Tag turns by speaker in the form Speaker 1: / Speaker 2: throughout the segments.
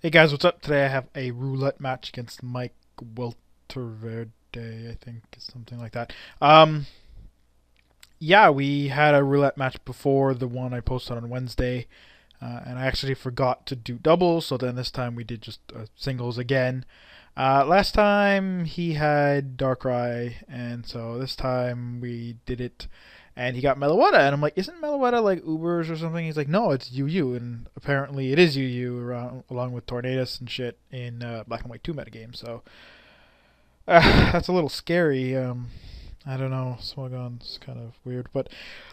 Speaker 1: Hey guys, what's up? Today I have a roulette match against mikeweltevrede, I think, something like that. Yeah, we had a roulette match before the one I posted on Wednesday, and I actually forgot to do doubles, so then this time we did just singles again. Last time he had Darkrai, and so this time we did it, and he got Meloetta, and I'm like, isn't Meloetta like Ubers or something? He's like, no, it's UU, and apparently it is UU along with Tornadus and shit in Black and White 2 metagame, so that's a little scary. I don't know, Smogon's kind of weird, but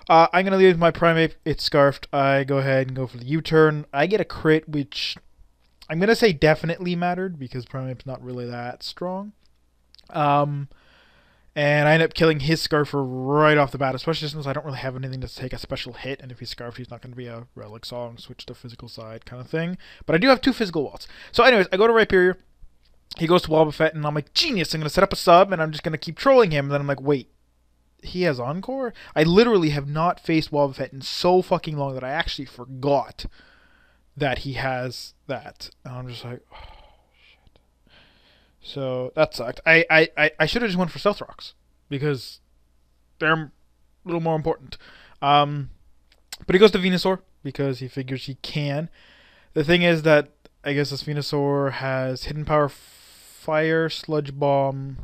Speaker 1: I'm going to leave my Primeape. It's Scarfed. I go ahead and go for the U-turn. I get a crit, which I'm going to say definitely mattered because Primeape's not really that strong. And I end up killing his Scarfer right off the bat, especially since I don't really have anything to take a special hit, and if he's Scarfed, he's not going to be a Relic Song, switch to physical side kind of thing. But I do have 2 physical walls. So anyways, I go to Rhyperior. He goes to Wobbuffet, and I'm like, genius, I'm going to set up a sub, and I'm just going to keep trolling him. And then I'm like, wait, he has Encore? I literally have not faced Wobbuffet in so fucking long that I actually forgot that he has that. And I'm just like, oh, shit. So that sucked. I should have just went for Stealth Rocks, because they're a little more important. But he goes to Venusaur, because he figures he can. The thing is that I guess this Venusaur has Hidden Power, Fire, Sludge Bomb,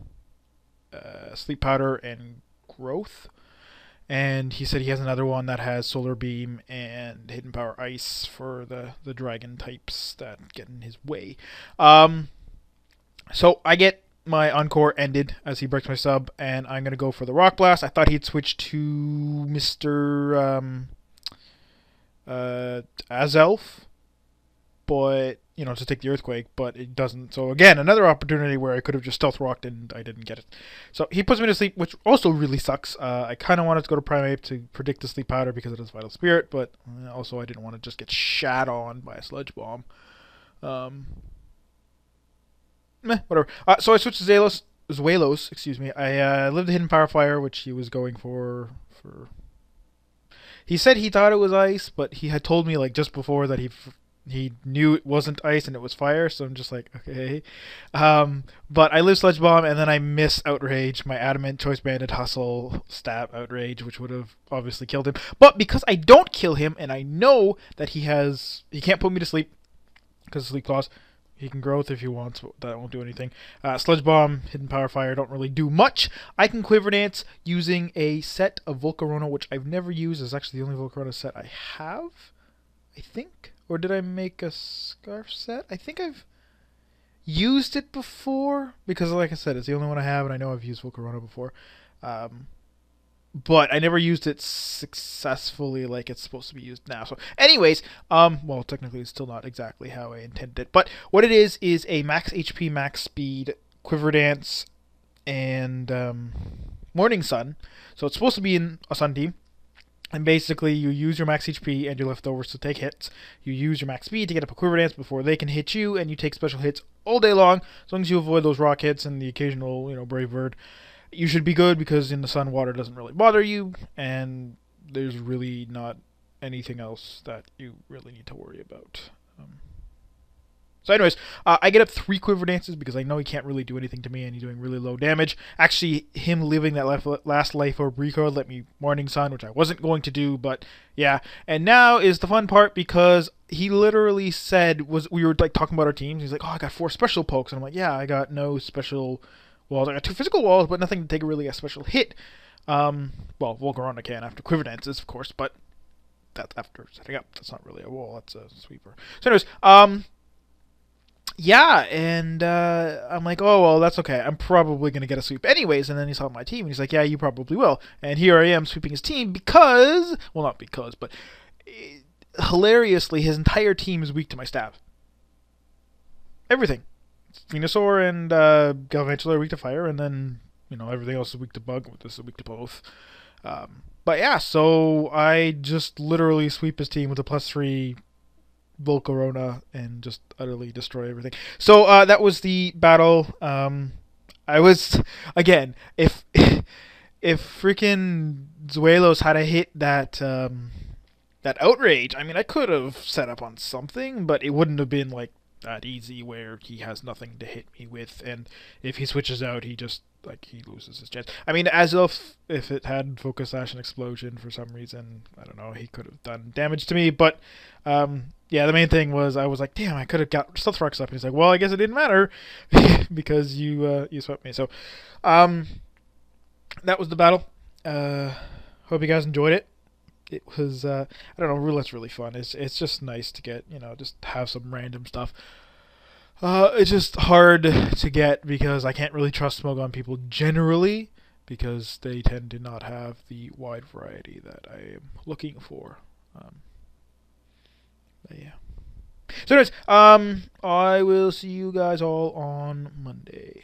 Speaker 1: Sleep Powder, and Growth. And he said he has another one that has Solar Beam and Hidden Power Ice for the dragon types that get in his way. So I get my Encore ended as he breaks my sub, and I'm going to go for the Rock Blast. I thought he'd switch to Mr. Azelf, but to take the Earthquake, but it doesn't. So again, another opportunity where I could have just Stealth Rocked and I didn't get it. So he puts me to sleep, which also really sucks. I kind of wanted to go to Primeape to predict the Sleep Powder because it is Vital Spirit, but also I didn't want to just get shat on by a Sludge Bomb. Whatever. So I switched to Zuelos, excuse me. I lived the Hidden Power Fire, which he was going for. He said he thought it was ice, but he had told me like just before that he knew it wasn't ice and it was fire, so I'm just like, okay. But I live Sludge Bomb, and then I miss Outrage, my Adamant, Choice Banded, Hustle, Stab, Outrage, which would have obviously killed him. But because I don't kill him, and I know that he can't put me to sleep because of Sleep Claws. He can Growth if he wants, but that won't do anything. Sludge Bomb, Hidden Power Fire don't really do much. I can Quiver Dance using a set of Volcarona, which I've never used. It's actually the only Volcarona set I have, I think. Or did I make a Scarf set? I think I've used it before, because like I said, it's the only one I have, and I know I've used Volcarona before. But I never used it successfully like it's supposed to be used now. So anyways, well, technically it's still not exactly how I intended it. But what it is a max HP, max speed, Quiver Dance, and Morning Sun. So it's supposed to be in a Sun team. And basically, you use your max HP and your leftovers to take hits. You use your max speed to get up a Quiver Dance before they can hit you, and you take special hits all day long. As long as you avoid those rock hits and the occasional, Brave Bird, you should be good, because in the sun, water doesn't really bother you, and there's really not anything else that you really need to worry about. So anyways, I get up 3 Quiver Dances because I know he can't really do anything to me, and he's doing really low damage. Actually, him living that last life orb recode let me Morning Sun, which I wasn't going to do, but yeah. And now is the fun part, because he literally said, we were like talking about our teams, he's like, oh, I got 4 special pokes, and I'm like, yeah, I got no special walls. I got 2 physical walls, but nothing to take really a special hit. Well, Volcarona can after Quiver Dances, of course, but that's after setting up. That's not really a wall, that's a sweeper. So anyways, yeah, and I'm like, oh, well, that's okay. I'm probably going to get a sweep anyways. And then he's on my team, and he's like, yeah, you probably will. And here I am sweeping his team because, well, not because, but hilariously, his entire team is weak to my stab. Everything. Venusaur and Galvantula are weak to fire, and then, everything else is weak to bug. This is weak to both. But yeah, so I just literally sweep his team with a +3 Volcarona and just utterly destroy everything. So that was the battle. I was, again, if freaking Zuelos had a hit that outrage, I mean, I could have set up on something, but it wouldn't have been like that easy where he has nothing to hit me with, and if he switches out, he just like he loses his chance. I mean, as if it had focus sash and explosion for some reason, I don't know, he could have done damage to me. But yeah, the main thing was I was like, damn, I could have got Stealth Rocks up. And he's like, well, I guess it didn't matter because you swept me. So that was the battle. Hope you guys enjoyed it. It was I don't know, Roulette's really fun. It's just nice to get, just have some random stuff. It's just hard to get because I can't really trust smoke on people generally because they tend to not have the wide variety that I am looking for. But yeah. So anyways, I will see you guys all on Monday.